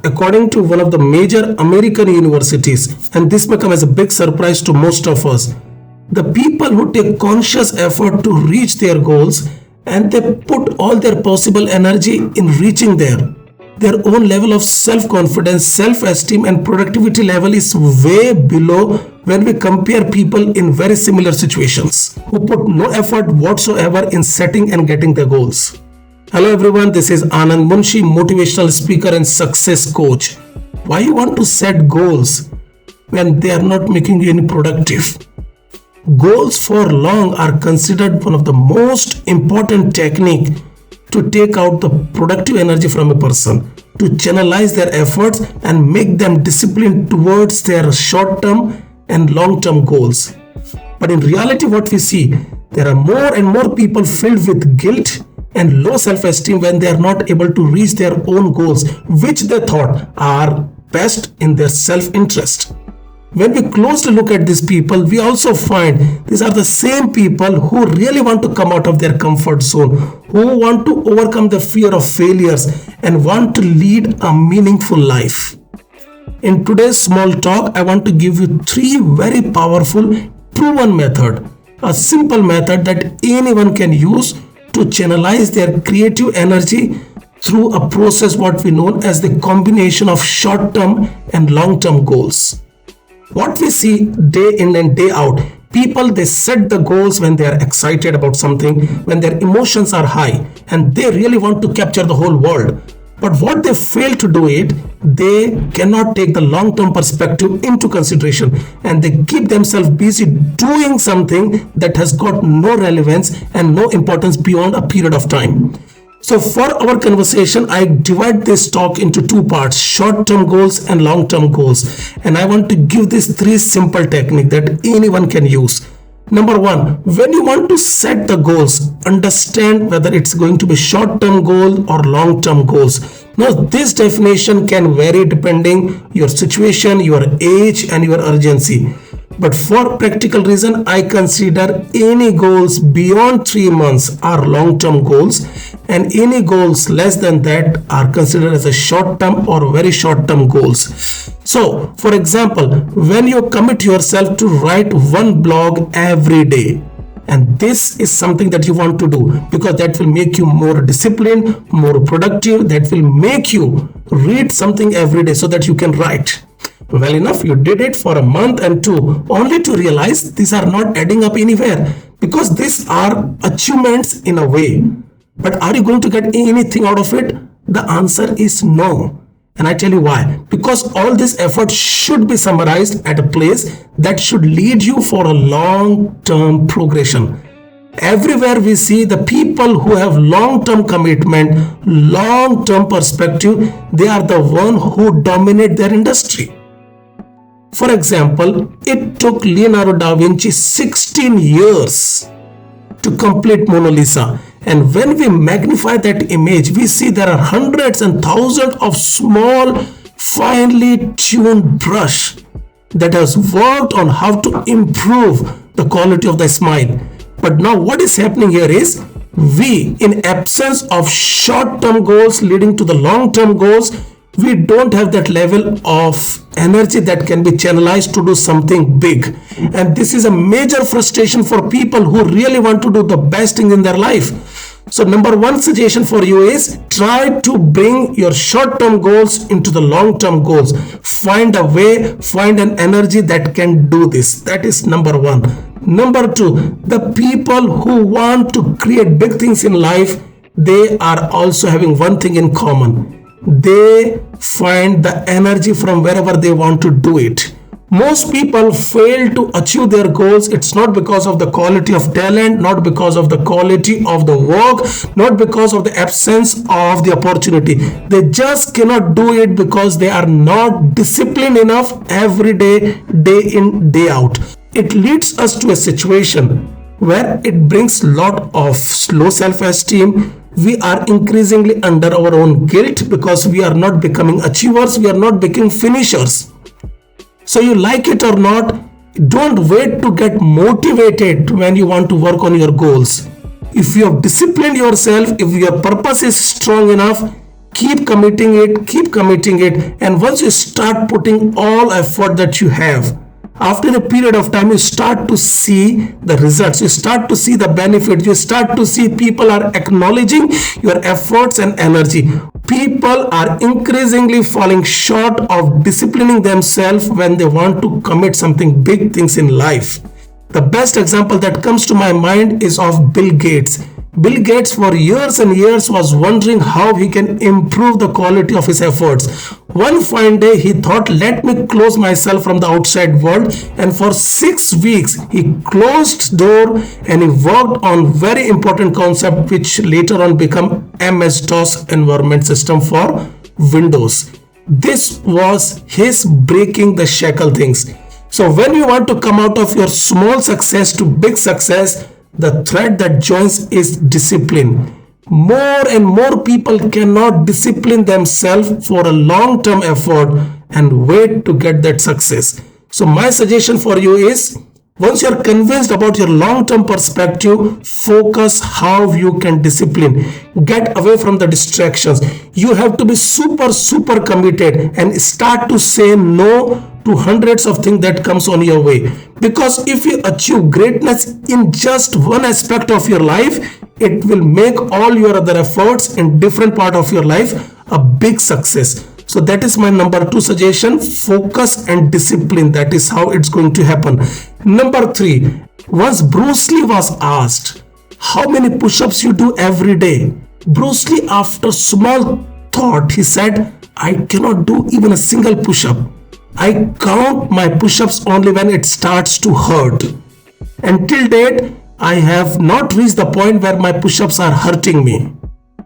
according to one of the major American universities, and this may come as a big surprise to most of us, the people who take conscious effort to reach their goals and they put all their possible energy in reaching there, their own level of self-confidence, self-esteem and productivity level is way below when we compare people in very similar situations who put no effort whatsoever in setting and getting their goals. Hello everyone, this is Anand Munshi, motivational speaker and success coach. Why you want to set goals when they are not making you any productive? Goals for long are considered one of the most important technique to take out the productive energy from a person, to channelize their efforts and make them disciplined towards their short-term and long-term goals. But in reality, what we see, there are more and more people filled with guilt and low self-esteem when they are not able to reach their own goals, which they thought are best in their self-interest. When we closely look at these people, we also find these are the same people who really want to come out of their comfort zone, who want to overcome the fear of failures and want to lead a meaningful life. In today's small talk, I want to give you 3 very powerful, proven method, a simple method that anyone can use to channelize their creative energy through a process what we know as the combination of short-term and long-term goals. What we see day in and day out, people they set the goals when they are excited about something, when their emotions are high and they really want to capture the whole world. But what they fail to do it, they cannot take the long-term perspective into consideration and they keep themselves busy doing something that has got no relevance and no importance beyond a period of time. So for our conversation, I divide this talk into 2 parts, short-term goals and long-term goals. And I want to give these 3 simple techniques that anyone can use. Number 1, when you want to set the goals, understand whether it's going to be short-term goal or long-term goals. Now this definition can vary depending your situation, your age and your urgency. But for practical reason, I consider any goals beyond 3 months are long-term goals and any goals less than that are considered as a short-term or very short-term goals. So, for example, when you commit yourself to write 1 blog every day, and this is something that you want to do because that will make you more disciplined, more productive, that will make you read something every day so that you can write. Well enough, you did it for a month and 2, only to realize these are not adding up anywhere because these are achievements in a way. But are you going to get anything out of it? The answer is no. And I tell you why. Because all this effort should be summarized at a place that should lead you for a long-term progression. Everywhere we see the people who have long-term commitment, long-term perspective, they are the one who dominate their industry. For example, it took Leonardo da Vinci 16 years to complete Mona Lisa. And when we magnify that image, we see there are hundreds and thousands of small, finely tuned brush that has worked on how to improve the quality of the smile. But now what is happening here is, we, in absence of short-term goals leading to the long-term goals, we don't have that level of energy that can be channelized to do something big. And this is a major frustration for people who really want to do the best thing in their life. So number 1 suggestion for you is try to bring your short-term goals into the long-term goals. Find a way, find an energy that can do this. That is number 1. Number 2, the people who want to create big things in life, they are also having one thing in common. They find the energy from wherever they want to do it. Most people fail to achieve their goals. It's not because of the quality of talent, not because of the quality of the work, not because of the absence of the opportunity. They just cannot do it because they are not disciplined enough every day, day in, day out. It leads us to a situation where it brings a lot of low self-esteem. We are increasingly under our own guilt because we are not becoming achievers, we are not becoming finishers. So you like it or not, don't wait to get motivated when you want to work on your goals. If you have disciplined yourself, if your purpose is strong enough, keep committing it, and once you start putting all effort that you have, after a period of time you start to see the results, you start to see the benefit, you start to see people are acknowledging your efforts and energy. People are increasingly falling short of disciplining themselves when they want to commit something big things in life. The best example that comes to my mind is of Bill Gates. Bill Gates for years and years was wondering how he can improve the quality of his efforts. One fine day he thought, let me close myself from the outside world, and for 6 weeks he closed door and he worked on very important concept which later on become MS-DOS environment system for Windows. This was his breaking the shackle things. So when you want to come out of your small success to big success, the thread that joins is discipline. More and more people cannot discipline themselves for a long-term effort and wait to get that success. So my suggestion for you is, once you are convinced about your long-term perspective, focus how you can discipline. Get away from the distractions. You have to be super committed and start to say no to hundreds of things that comes on your way. Because if you achieve greatness in just one aspect of your life, it will make all your other efforts in different part of your life a big success. So that is my number 2 suggestion, focus and discipline. That is how it's going to happen. Number 3, once Bruce Lee was asked, how many push-ups you do every day? Bruce Lee, after small thought, he said, I cannot do even a single push-up. I count my push-ups only when it starts to hurt. Until date, I have not reached the point where my push-ups are hurting me.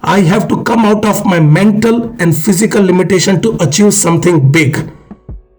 I have to come out of my mental and physical limitation to achieve something big.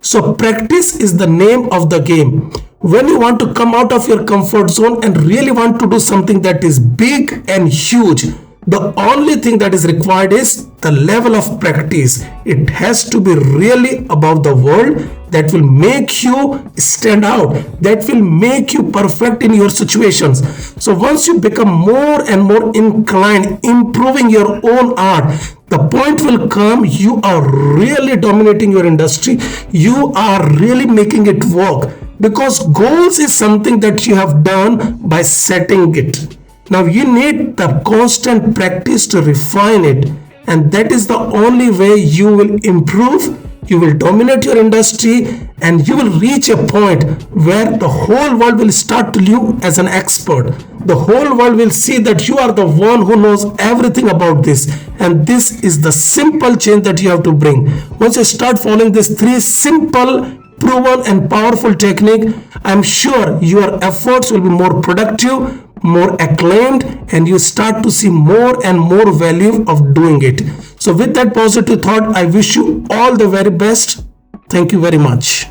So practice is the name of the game. When you want to come out of your comfort zone and really want to do something that is big and huge, the only thing that is required is the level of practice. It has to be really above the world, that will make you stand out, that will make you perfect in your situations. So once you become more and more inclined, improving your own art, the point will come, you are really dominating your industry, you are really making it work, because goals is something that you have done by setting it. Now you need the constant practice to refine it, and that is the only way you will improve, you will dominate your industry, and you will reach a point where the whole world will start to you as an expert. The whole world will see that you are the one who knows everything about this, and this is the simple change that you have to bring. Once you start following these 3 simple, proven and powerful technique, I'm sure your efforts will be more productive, more acclaimed, and you start to see more and more value of doing it. So with that positive thought, I wish you all the very best. Thank you very much.